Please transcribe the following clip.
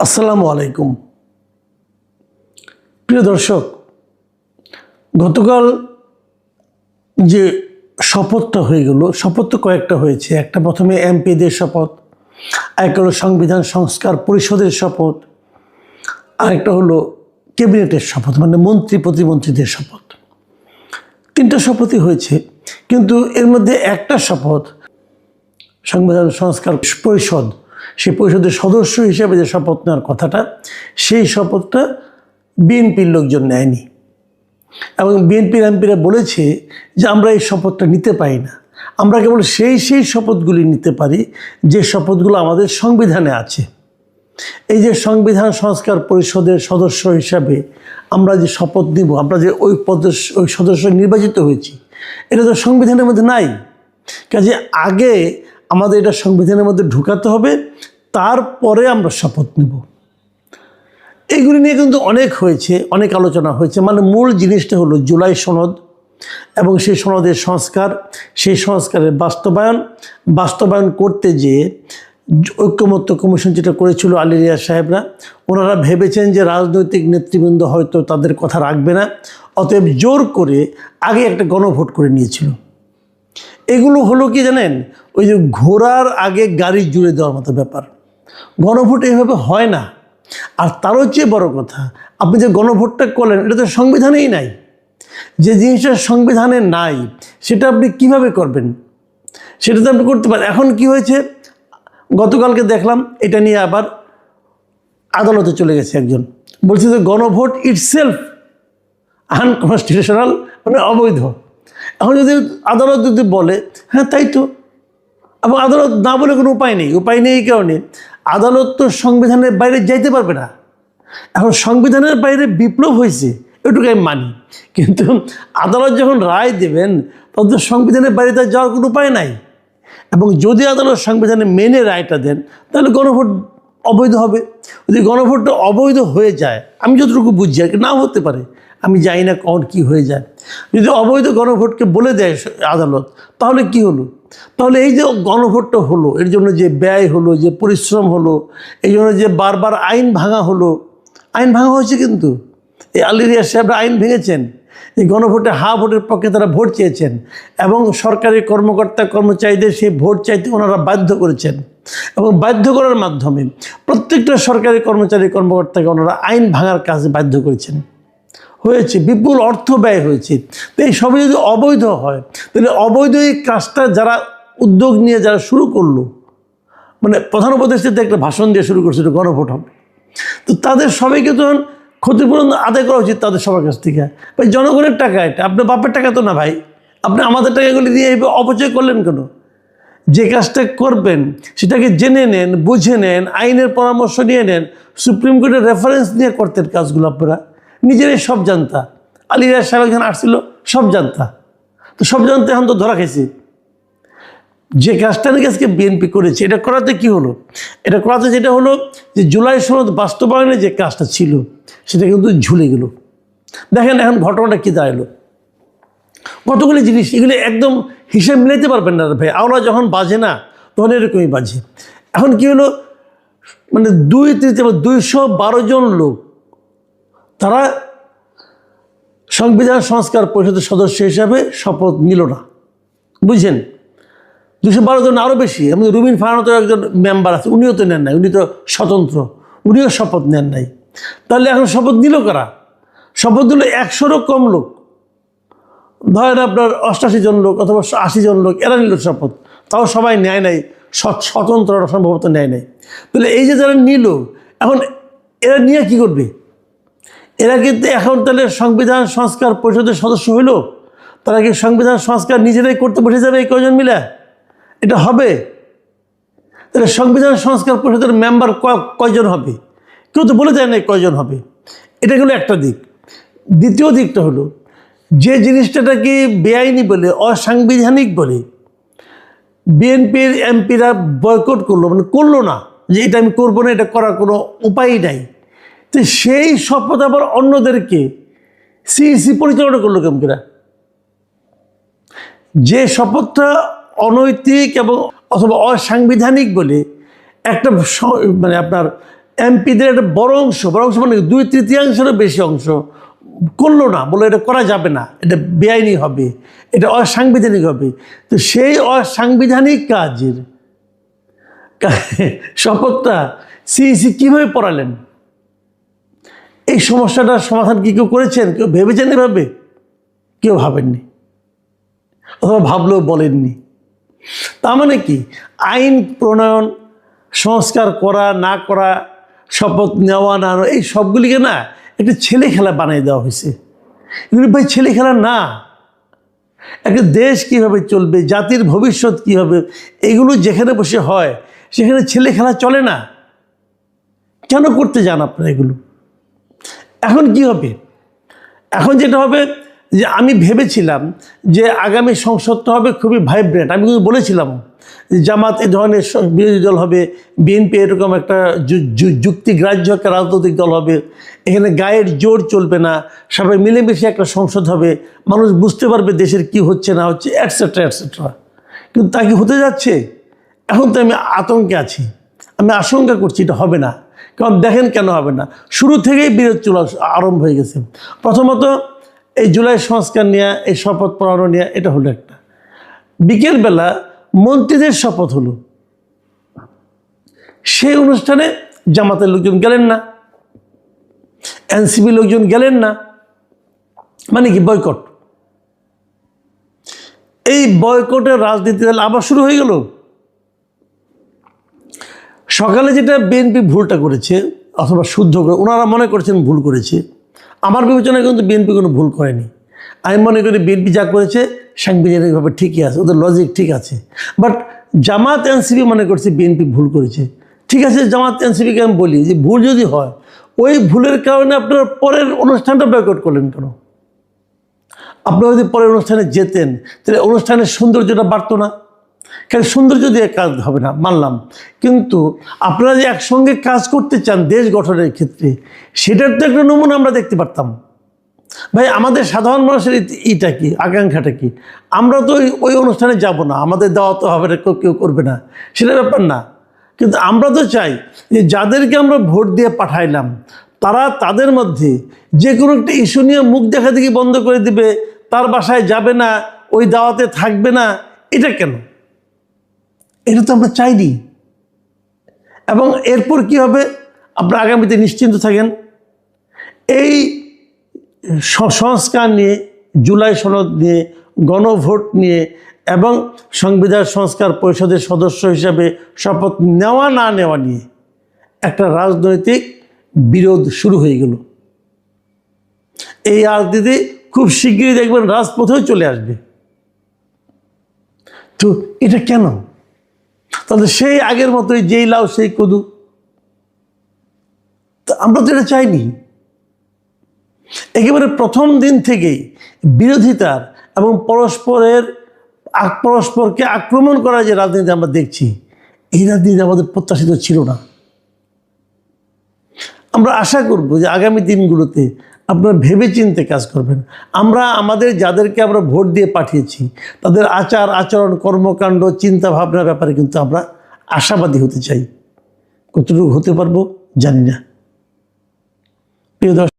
আসসালামু আলাইকুম। প্রিয় দর্শক, গতকাল যে শপথটা হয়ে গেল, শপথ তো কয়েকটা হয়েছে। একটা প্রথমে এমপিদের শপথ, আরেকটা হলো সংবিধান সংস্কার পরিষদের শপথ, আরেকটা হলো ক্যাবিনেটের শপথ, মানে মন্ত্রী প্রতিমন্ত্রীদের শপথ। তিনটা শপথই হয়েছে, কিন্তু এর মধ্যে একটা শপথ সংবিধান সংস্কার পরিষদ, সেই পরিষদের সদস্য হিসেবে যে শপথ নেওয়ার কথাটা, সেই শপথটা বিএনপির লোকজন নেয়নি। এবং বিএনপির এমপিরা বলেছে যে আমরা এই শপথটা নিতে পারি না, আমরা কেবল সেই শপথগুলি নিতে পারি যে শপথগুলো আমাদের সংবিধানে আছে। এই যে সংবিধান সংস্কার পরিষদের সদস্য হিসাবে আমরা যে শপথ নিব, আমরা যে ওই সদস্য নির্বাচিত হয়েছি, এটা তো সংবিধানের মধ্যে নাই। কাজে আগে আমাদের এটা সংবিধানের মধ্যে ঢুকাতে হবে, তারপরে আমরা শপথ নেব। এইগুলি নিয়ে কিন্তু অনেক হয়েছে, অনেক আলোচনা হয়েছে। মানে মূল জিনিসটা হলো জুলাই সনদ এবং সেই সনদের সংস্কার, সেই সংস্কারের বাস্তবায়ন করতে যেয়ে ঐক্যমত্য কমিশন যেটা করেছিল আলী রিয়াজ সাহেবরা, ওনারা ভেবেছেন যে রাজনৈতিক নেতৃবৃন্দ হয়তো তাদের কথা রাখবে না, অতএব জোর করে আগে একটা গণভোট করে নিয়েছিল। এগুলো হলো কি জানেন, ওই যে ঘোড়ার আগে গাড়ি জুড়ে দেওয়ার মতো ব্যাপার। গণভোট এইভাবে হয় না। আর তারও চেয়ে বড় কথা, আপনি যে গণভোটটা করলেন, এটা তো সংবিধানেই নাই। যে জিনিসটা সংবিধানে নাই সেটা আপনি কিভাবে করবেন? সেটা তো আপনি করতে পারেন। এখন কি হয়েছে, গতকালকে দেখলাম এটা নিয়ে আবার আদালতে চলে গেছে একজন, বলছে যে গণভোট ইটসেলফ আনকনস্টিটিউশনাল, মানে অবৈধ। এখন যদি আদালত যদি বলে হ্যাঁ তাই তো, এবং আদালত না বলে কোনো উপায় নেই এই কারণে আদালত তো সংবিধানের বাইরে যাইতে পারবে না। এখন সংবিধানের বাইরে বিপ্লব হয়েছে এটুকু আমি মানি, কিন্তু আদালত যখন রায় দেবেন তখন তো সংবিধানের বাইরে তার যাওয়ার কোনো উপায় নাই। এবং যদি আদালত সংবিধানে মেনে রায়টা দেন, তাহলে গণভোট অবৈধ হবে। যদি গণভোটটা অবৈধ হয়ে যায়, আমি যতটুকু বুঝছি আর কি, নাও হতে পারে, আমি জানি না কখন কী হয়ে যায়। যদি অবৈধ গণভোটকে বলে দেয় আদালত, তাহলে কি হলো? তাহলে এই যে গণভোটটা হলো, এর জন্য যে ব্যয় হলো, যে পরিশ্রম হলো, এই জন্য যে বারবার আইন ভাঙা হলো, আইন ভাঙা হয়েছে। কিন্তু এই আলী রিয়াজ সাহেবরা আইন ভেঙেছেন। এই গণভোটে ভোটের পক্ষে তারা ভোট চেয়েছেন এবং সরকারি কর্মকর্তা কর্মচারীদের সেই ভোট চাইতে ওনারা বাধ্য করেছেন, এবং বাধ্য করার মাধ্যমে প্রত্যেকটা সরকারি কর্মকর্তাকে ওনারা আইন ভাঙার কাজে বাধ্য করেছেন। হয়েছে, বিপুল অর্থ ব্যয় হয়েছে। তো এই সবই যদি অবৈধ হয়, তাহলে অবৈধ এই কাজটা যারা উদ্যোগ নিয়ে যারা শুরু করলো, মানে প্রধান উপদেষ্টাতে একটা ভাষণ দিয়ে শুরু করছিল গণভোট হবে, তো তাদের সবাইকে তখন ক্ষতিপূরণ আদায় করা উচিত তাদের সবার কাছ থেকে। ভাই জনগণের টাকা, এটা আপনার বাপের টাকা তো না ভাই, আপনি আমাদের টাকাগুলি দিয়ে অপচয় করলেন কেন? যে কাজটা করবেন সেটাকে জেনে নেন, বুঝে নেন, আইনের পরামর্শ নিয়ে নেন, সুপ্রিম কোর্টের রেফারেন্স নিয়ে করতেন কাজগুলো। আপনারা নিজেরাই সব জানতা। আলী রিয়াজ সাহেব এখানে আসছিল, সব জানতা। তো সব জানতে এখন তো ধরা খাইছে। যে কাজটা নাকি আজকে বিএনপি করেছে, এটা করাতে কি হলো? এটা করাতে যেটা হলো যে জুলাই সনদ বাস্তবায়নের যে কাজটা ছিল সেটা কিন্তু ঝুলে গেল। দেখেন এখন ঘটনাটা কী দাঁড়ালো, কতগুলি জিনিস, এগুলি একদম হিসেব মিলাইতে পারবেন না ভাই। আওলা যখন বাজে না তখন এরকমই বাজে। এখন কি হলো, মানে 212 জন লোক তারা সংবিধান সংস্কার পরিষদের সদস্য হিসাবে শপথ নিল না। বুঝছেন, 212 জন, আরও বেশি। আমাদের রুমিন ফারহানা তো একজন মেম্বার আছে, উনিও তো নেন নাই, উনি তো স্বতন্ত্র, উনিও শপথ নেন নাই। তাহলে এখন শপথ নিল কারা? শপথ দিল 100-রও কম লোক, ধরেন আপনার 88 জন লোক অথবা 80 জন লোক, এরা নিল শপথ। তাও সবাই নেয় নাই, স্বতন্ত্ররা সম্ভবত নেয় নাই। তাহলে এই যে যারা নিল, এখন এরা নিয়ে কি করবে? এরা কিন্তু এখন তাহলে সংবিধান সংস্কার পরিষদের সদস্য হইল, তারা কি সংবিধান সংস্কার নিজেরাই করতে বসে যাবে এই কয়জন মিলে? এটা হবে? তাহলে সংবিধান সংস্কার পরিষদের মেম্বার কয়জন হবে? কেউ তো বলে দেয় না কয়জন হবে। এটা হলো একটা দিক। দ্বিতীয় দিকটা হলো, যে জিনিসটাকে বেআইনি বলে, অসাংবিধানিক বলে বিএনপির এমপিরা বয়কট করলো, মানে করলো না, যে এটা আমি করবো না, এটা করার কোনো উপায়ই নাই। তো সেই শপথ আবার অন্যদেরকে সিইসি পরিচালনা করলো এমপিরা। যে শপথটা অনৈতিক এবং অথবা অসাংবিধানিক বলে একটা মানে আপনার এমপিদের একটা বড় অংশ মানে 2/3 বেশি অংশ করলো না, বলে এটা করা যাবে না, এটা বেআইনি হবে, এটা অসাংবিধানিক হবে। তো সেই অসাংবিধানিক কাজের শপথটা সিইসি কীভাবে পড়ালেন? এই সমস্যাটার সমাধান কি কেউ করেছেন? কেউ ভেবেছেন এভাবে? কেউ ভাবেননি, অথবা ভাবলেও বলেননি। তার মানে কি, আইন প্রণয়ন, সংস্কার করা না করা, শপথ নেওয়া না এই সবগুলিকে না একটা ছেলে খেলা বানিয়ে দেওয়া হয়েছে। এগুলি ভাই ছেলে খেলা না। একটা দেশ কীভাবে চলবে, জাতির ভবিষ্যৎ কী হবে, এগুলো যেখানে বসে হয় সেখানে ছেলে খেলা চলে না। কেন করতে যান আপনারা এগুলো? এখন কি হবে? এখন যেটা হবে যে আমি ভেবেছিলাম যে আগামী সংসদটা হবে খুবই ভাইব্রেন্ট। আমি কিন্তু বলেছিলাম জামাত এ ধরনের বিরোধী দল হবে, বিএনপি এরকম একটা যুক্তিগ্রাহ্য একটা রাজনৈতিক দল হবে, এখানে গায়ের জোর চলবে না, সবাই মিলেমিশে একটা সংসদ হবে, মানুষ বুঝতে পারবে দেশের কি হচ্ছে না হচ্ছে, এটসেট্রা এটসেট্রা। কিন্তু তা কি হতে যাচ্ছে? এখন তো আমি আতঙ্কে আছি, আমি আশঙ্কা করছি এটা হবে না। কারণ দেখেন কেন হবে না, শুরু থেকেই বিরোধ চলা আরম্ভ হয়ে গেছে। প্রথমত এই জুলাই সংস্কার নিয়ে, এই শপথ পড়ানো নিয়ে, এটা হলো একটা। বিকেলবেলা মন্ত্রীদের শপথ হলো, সেই অনুষ্ঠানে জামাতের লোকজন গেলেন না, এনসিপি লোকজন গেলেন না। মানে কি বয়কট? এই বয়কটের রাজনীতি আবার শুরু হয়ে গেল। সকালে যেটা বিএনপি ভুলটা করেছে, অথবা শুদ্ধ করে ওনারা মনে করছেন ভুল করেছে, আমার বিবেচনায় কিন্তু বিএনপি কোনো ভুল করেনি। আমি মনে করি বিএনপি যা করেছে সাংবিধানিকভাবে ঠিকই আছে, ওদের লজিক ঠিক আছে। বাট জামাত এনসিপি মনে করছে বিএনপি ভুল করেছে। ঠিক আছে, জামাত এনসিপিকে আমি বলি যে ভুল যদি হয়, ওই ভুলের কারণে আপনারা পরের অনুষ্ঠানটা বয়কট করলেন কেন? আপনারা যদি পরের অনুষ্ঠানে যেতেন তাহলে অনুষ্ঠানের সৌন্দর্যটা বাড়তো না? কারণ সৌন্দর্য দিয়ে কাজ হবে না, মানলাম, কিন্তু আপনারা যে একসঙ্গে কাজ করতে চান দেশ গঠনের ক্ষেত্রে, সেটার তো একটা নমুনা আমরা দেখতে পারতাম। ভাই আমাদের সাধারণ মানুষের ইটা কি, আকাঙ্ক্ষাটা কি? আমরা তো ওই অনুষ্ঠানে যাব না, আমাদের দেওয়া তো হবে না, কেউ করবে না, সেটা ব্যাপার না। কিন্তু আমরা তো চাই যে যাদেরকে আমরা ভোট দিয়ে পাঠাইলাম তারা তাদের মধ্যে যে কোনো একটা ইস্যু নিয়ে মুখ দেখা দেখি বন্ধ করে দিবে, তার বাসায় যাবে না, ওই দাওয়াতে থাকবে না, এটা কেন? এটা তো আমরা চাইনি। এবং এরপর কি হবে আপনারা আগামীতে নিশ্চিন্ত থাকেন। এই সংস্কার নিয়ে, জুলাই সনদ নিয়ে, গণভোট নিয়ে এবং সংবিধান সংস্কার পরিষদের সদস্য হিসাবে শপথ নেওয়া না নেওয়া নিয়ে একটা রাজনৈতিক বিরোধ শুরু হয়ে গেল। এই রাজনীতি খুব শিগগিরই দেখবেন রাজপথেও চলে আসবে। তো এটা কেন? তাহলে সেই আগের মতোই যেই লাউ সেই কদু, তা আমরা তো এটা চাইনি। একেবারে প্রথম দিন থেকেই বিরোধিতার এবং পরস্পরকে আক্রমণ করার যে রাজনীতি আমরা দেখছি, এই রাজনীতি আমাদের প্রত্যাশিত ছিল না। আমরা আশা করব যে আগামী দিনগুলোতে আপনারা ভেবে চিন্তে কাজ করবেন। আমরা আমাদের যাদেরকে আমরা ভোট দিয়ে পাঠিয়েছি তাদের আচার আচরণ, কর্মকাণ্ড, চিন্তা ভাবনার ব্যাপারে কিন্তু আমরা আশাবাদী হতে চাই। কতটুকু হতে পারবো জানি না। প্রিয় দর্শক।